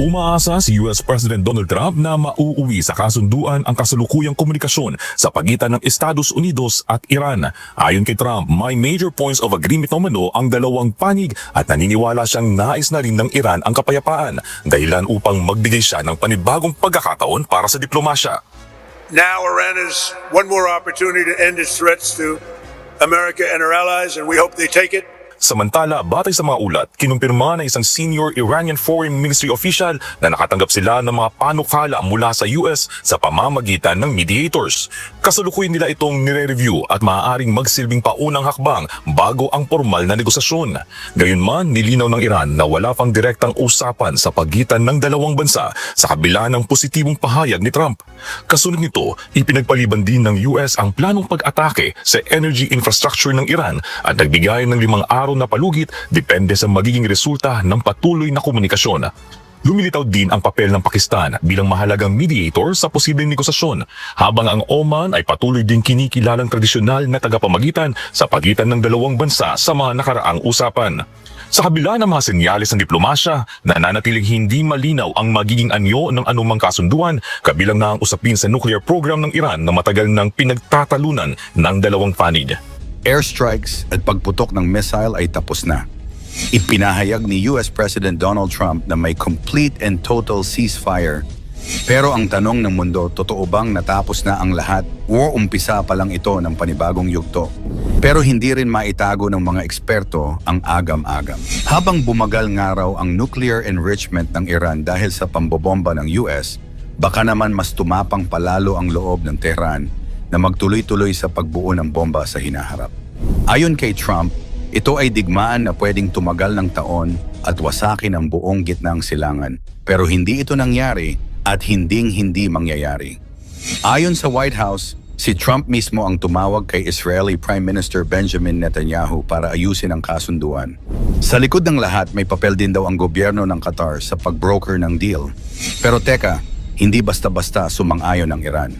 Umaasa si US President Donald Trump na mauuwi sa kasunduan ang kasalukuyang komunikasyon sa pagitan ng Estados Unidos at Iran. Ayon kay Trump, may major points of agreement umano ang dalawang panig at naniniwala siyang nais na rin ng Iran ang kapayapaan, dahilan upang magbigay siya ng panibagong pagkakataon para sa diplomasya. Now Iran has one more opportunity to end its threats to America and our allies, and we hope they take it. Samantala, batay sa mga ulat, kinumpirma ng isang senior Iranian Foreign Ministry official na nakatanggap sila ng mga panukala mula sa US sa pamamagitan ng mediators. Kasalukuyan nila itong nire-review at maaaring magsilbing paunang hakbang bago ang formal na negosasyon. Gayunman, nilinaw ng Iran na wala pang direktang usapan sa pagitan ng dalawang bansa sa kabila ng positibong pahayag ni Trump. Kasunod nito, ipinagpaliban din ng US ang planong pag-atake sa energy infrastructure ng Iran at nagbigay ng 5 araw na palugit depende sa magiging resulta ng patuloy na komunikasyon. Lumilitaw din ang papel ng Pakistan bilang mahalagang mediator sa posibleng negosasyon, habang ang Oman ay patuloy din kinikilalang tradisyonal na tagapamagitan sa pagitan ng dalawang bansa sa mga nakaraang usapan. Sa kabila ng mga senyales ng diplomasya, nananatiling hindi malinaw ang magiging anyo ng anumang kasunduan, kabilang na ang usapin sa nuclear program ng Iran na matagal nang pinagtatalunan ng dalawang panig. Airstrikes at pagputok ng missile ay tapos na. Ipinahayag ni US President Donald Trump na may complete and total ceasefire. Pero ang tanong ng mundo, totoo bang natapos na ang lahat o umpisa pa lang ito ng panibagong yugto? Pero hindi rin maitago ng mga eksperto ang agam-agam. Habang bumagal nga raw ang nuclear enrichment ng Iran dahil sa pambobomba ng US, baka naman mas tumapang palalo ang loob ng Tehran na magtuloy-tuloy sa pagbuo ng bomba sa hinaharap. Ayon kay Trump, ito ay digmaan na pwedeng tumagal ng taon at wasakin ang buong gitnang silangan. Pero hindi ito nangyari at hinding-hindi mangyayari. Ayon sa White House, si Trump mismo ang tumawag kay Israeli Prime Minister Benjamin Netanyahu para ayusin ang kasunduan. Sa likod ng lahat, may papel din daw ang gobyerno ng Qatar sa pagbroker ng deal. Pero teka, hindi basta-basta sumang-ayon ang Iran.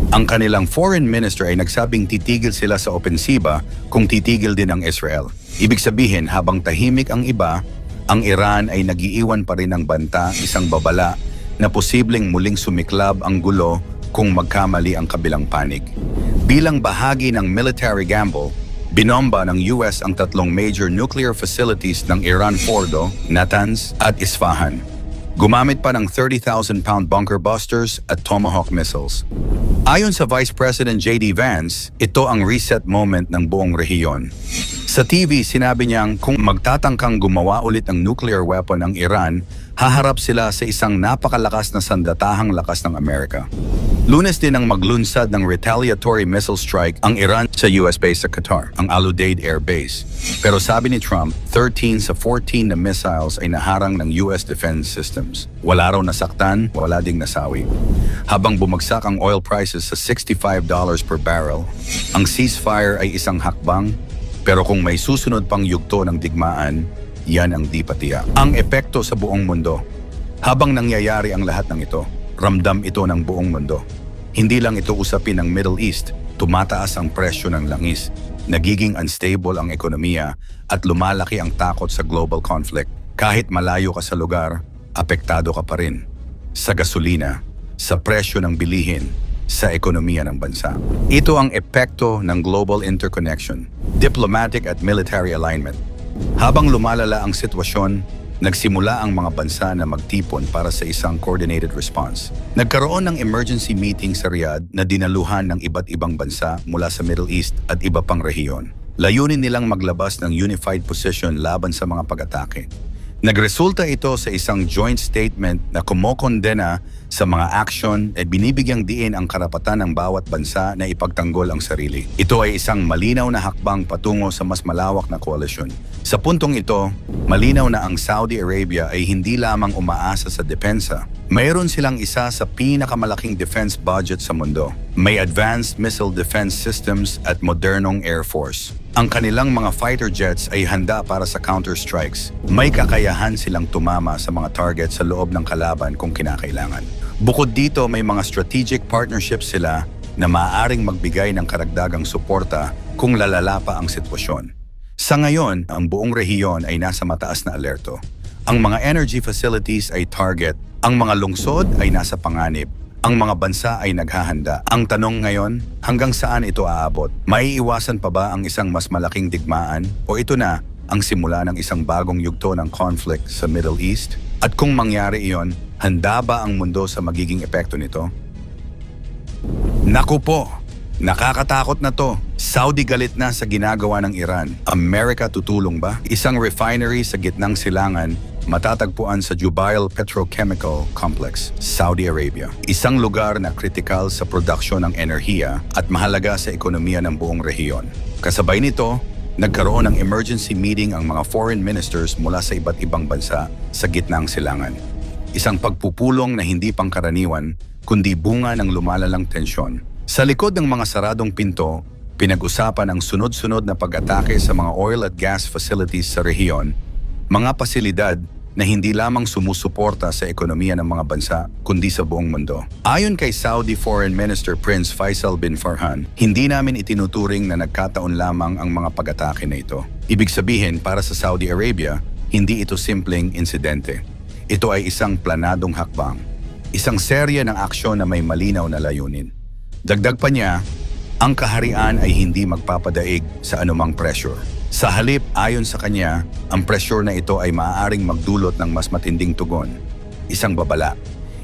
Ang kanilang foreign minister ay nagsabing titigil sila sa opensiba kung titigil din ang Israel. Ibig sabihin, habang tahimik ang iba, ang Iran ay nagiiwan pa rin ng banta, isang babala, na posibleng muling sumiklab ang gulo kung magkamali ang kabilang panig. Bilang bahagi ng military gamble, binomba ng US ang 3 major nuclear facilities ng Iran: Fordo, Natanz at Isfahan. Gumamit pa ng 30,000-pound bunker busters at Tomahawk missiles. Ayon sa Vice President J.D. Vance, ito ang reset moment ng buong rehiyon. Sa TV, sinabi niyang kung magtatangkang gumawa ulit ng nuclear weapon ang Iran, haharap sila sa isang napakalakas na sandatahang lakas ng Amerika. Lunes din ang maglunsad ng retaliatory missile strike ang Iran sa US base sa Qatar, ang Al Udeid Air Base. Pero sabi ni Trump, 13 sa 14 na missiles ay naharang ng US defense systems. Wala raw nasaktan, wala ding nasawi. Habang bumagsak ang oil prices sa $65 per barrel, ang ceasefire ay isang hakbang, pero kung may susunod pang yugto ng digmaan, yan ang di patiya. Ang epekto sa buong mundo. Habang nangyayari ang lahat ng ito, ramdam ito ng buong mundo. Hindi lang ito usapin ng Middle East, tumataas ang presyo ng langis, nagiging unstable ang ekonomiya at lumalaki ang takot sa global conflict. Kahit malayo ka sa lugar, apektado ka pa rin. Sa gasolina, sa presyo ng bilihin, sa ekonomiya ng bansa. Ito ang epekto ng global interconnection, diplomatic at military alignment. Habang lumalala ang sitwasyon, nagsimula ang mga bansa na magtipon para sa isang coordinated response. Nagkaroon ng emergency meeting sa Riyadh na dinaluhan ng iba't ibang bansa mula sa Middle East at iba pang rehiyon. Layunin nilang maglabas ng unified position laban sa mga pag-atake. Nagresulta ito sa isang joint statement na kumokondena sa mga aksyon at binibigyang diin ang karapatan ng bawat bansa na ipagtanggol ang sarili. Ito ay isang malinaw na hakbang patungo sa mas malawak na koalisyon. Sa puntong ito, malinaw na ang Saudi Arabia ay hindi lamang umaasa sa depensa. Mayroon silang isa sa pinakamalaking defense budget sa mundo. May advanced missile defense systems at modernong air force. Ang kanilang mga fighter jets ay handa para sa counter-strikes. May kakayahan silang tumama sa mga target sa loob ng kalaban kung kinakailangan. Bukod dito, may mga strategic partnerships sila na maaaring magbigay ng karagdagang suporta kung lalala pa ang sitwasyon. Sa ngayon, ang buong rehiyon ay nasa mataas na alerto. Ang mga energy facilities ay target, ang mga lungsod ay nasa panganib, ang mga bansa ay naghahanda. Ang tanong ngayon, hanggang saan ito aabot? Maiiwasan pa ba ang isang mas malaking digmaan o ito na ang simula ng isang bagong yugto ng conflict sa Middle East? At kung mangyari iyon, handa ba ang mundo sa magiging epekto nito? Naku po! Nakakatakot na to. Saudi galit na sa ginagawa ng Iran. Amerika tutulong ba? Isang refinery sa gitnang silangan matatagpuan sa Jubail Petrochemical Complex, Saudi Arabia. Isang lugar na kritikal sa produksyon ng enerhiya at mahalaga sa ekonomiya ng buong rehiyon. Kasabay nito, nagkaroon ng emergency meeting ang mga foreign ministers mula sa iba't ibang bansa sa gitnang silangan. Isang pagpupulong na hindi pangkaraniwan, kundi bunga ng lumalalang tensyon. Sa likod ng mga saradong pinto, pinag-usapan ang sunod-sunod na pag-atake sa mga oil at gas facilities sa rehiyon, mga pasilidad na hindi lamang sumusuporta sa ekonomiya ng mga bansa, kundi sa buong mundo. Ayon kay Saudi Foreign Minister Prince Faisal bin Farhan, hindi namin itinuturing na nagkataon lamang ang mga pag-atake na ito. Ibig sabihin, para sa Saudi Arabia, hindi ito simpleng insidente. Ito ay isang planadong hakbang, isang serye ng aksyon na may malinaw na layunin. Dagdag pa niya, ang kaharian ay hindi magpapadaig sa anumang pressure. Sa halip, ayon sa kanya, ang pressure na ito ay maaaring magdulot ng mas matinding tugon. Isang babala,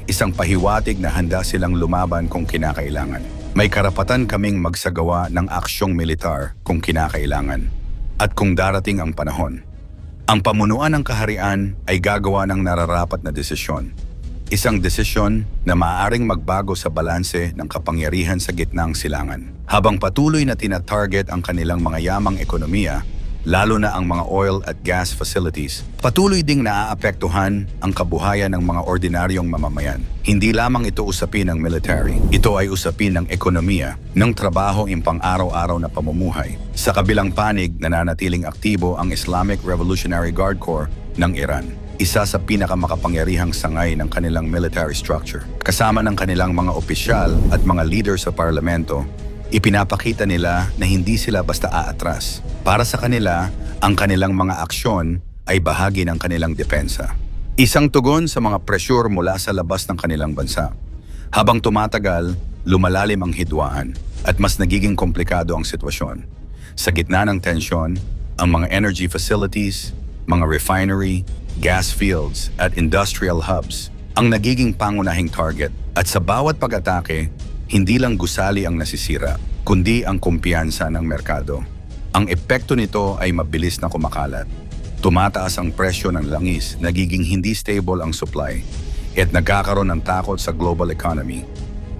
isang pahiwatig na handa silang lumaban kung kinakailangan. May karapatan kaming magsagawa ng aksyong militar kung kinakailangan. At kung darating ang panahon, ang pamunuan ng kaharian ay gagawa ng nararapat na desisyon. Isang desisyon na maaaring magbago sa balanse ng kapangyarihan sa gitnang silangan. Habang patuloy na tina-target ang kanilang mga yamang ekonomiya, lalo na ang mga oil at gas facilities, patuloy ding naaapektuhan ang kabuhayan ng mga ordinaryong mamamayan. Hindi lamang ito usapin ng military, ito ay usapin ng ekonomiya, ng trabaho ng pang-araw-araw na pamumuhay. Sa kabilang panig, nananatiling aktibo ang Islamic Revolutionary Guard Corps ng Iran, isa sa pinakamakapangyarihang sangay ng kanilang military structure. Kasama ng kanilang mga opisyal at mga leader sa parlamento, ipinapakita nila na hindi sila basta aatras. Para sa kanila, ang kanilang mga aksyon ay bahagi ng kanilang depensa. Isang tugon sa mga presyur mula sa labas ng kanilang bansa. Habang tumatagal, lumalalim ang hidwaan at mas nagiging komplikado ang sitwasyon. Sa gitna ng tensyon, ang mga energy facilities, mga refinery, gas fields at industrial hubs ang nagiging pangunahing target. At sa bawat pag-atake, hindi lang gusali ang nasisira, kundi ang kumpiyansa ng merkado. Ang epekto nito ay mabilis na kumakalat. Tumataas ang presyo ng langis, nagiging hindi stable ang supply, at nagkakaroon ng takot sa global economy.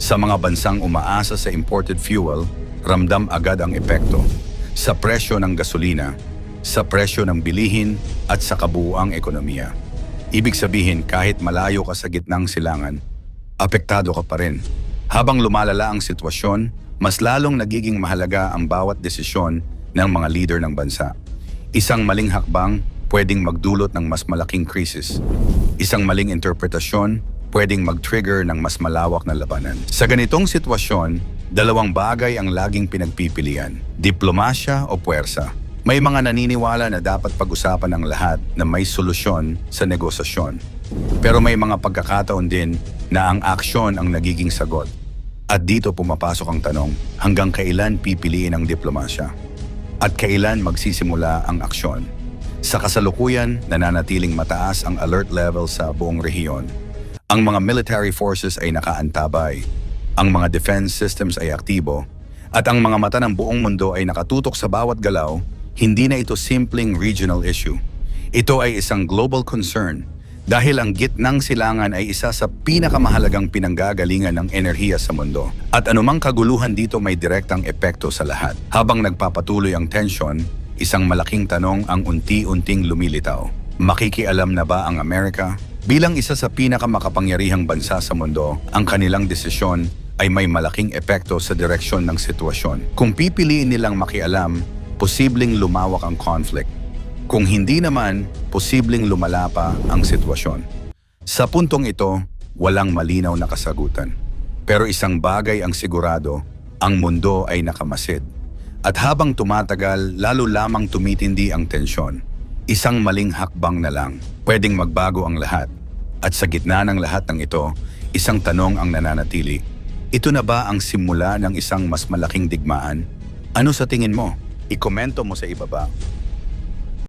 Sa mga bansang umaasa sa imported fuel, ramdam agad ang epekto. Sa presyo ng gasolina, sa presyo ng bilihin at sa kabuuang ekonomiya. Ibig sabihin, kahit malayo ka sa gitnang silangan, apektado ka pa rin. Habang lumalala ang sitwasyon, mas lalong nagiging mahalaga ang bawat desisyon ng mga leader ng bansa. Isang maling hakbang pwedeng magdulot ng mas malaking krisis. Isang maling interpretasyon pwedeng mag-trigger ng mas malawak na labanan. Sa ganitong sitwasyon, dalawang bagay ang laging pinagpipilian: diplomasya o puwersa. May mga naniniwala na dapat pag-usapan ng lahat na may solusyon sa negosasyon. Pero may mga pagkakataon din na ang aksyon ang nagiging sagot. At dito pumapasok ang tanong, hanggang kailan pipiliin ang diplomasya? At kailan magsisimula ang aksyon? Sa kasalukuyan, nananatiling mataas ang alert level sa buong rehiyon. Ang mga military forces ay nakaantabay, ang mga defense systems ay aktibo, at ang mga mata ng buong mundo ay nakatutok sa bawat galaw. Hindi na ito simpleng regional issue. Ito ay isang global concern dahil ang gitnang silangan ay isa sa pinakamahalagang pinanggagalingan ng enerhiya sa mundo. At anumang kaguluhan dito may direktang epekto sa lahat. Habang nagpapatuloy ang tensyon, isang malaking tanong ang unti-unting lumilitaw. Makikialam na ba ang Amerika? Bilang isa sa pinakamakapangyarihang bansa sa mundo, ang kanilang desisyon ay may malaking epekto sa direksyon ng sitwasyon. Kung pipiliin nilang makialam, posibleng lumawak ang conflict. Kung hindi naman, posibleng lumala pa ang sitwasyon. Sa puntong ito, walang malinaw na kasagutan. Pero isang bagay ang sigurado, ang mundo ay nakamasid. At habang tumatagal, lalo lamang tumitindi ang tensyon. Isang maling hakbang na lang, pwedeng magbago ang lahat. At sa gitna ng lahat ng ito, isang tanong ang nananatili. Ito na ba ang simula ng isang mas malaking digmaan? Ano sa tingin mo? Ikomento mo sa ibaba.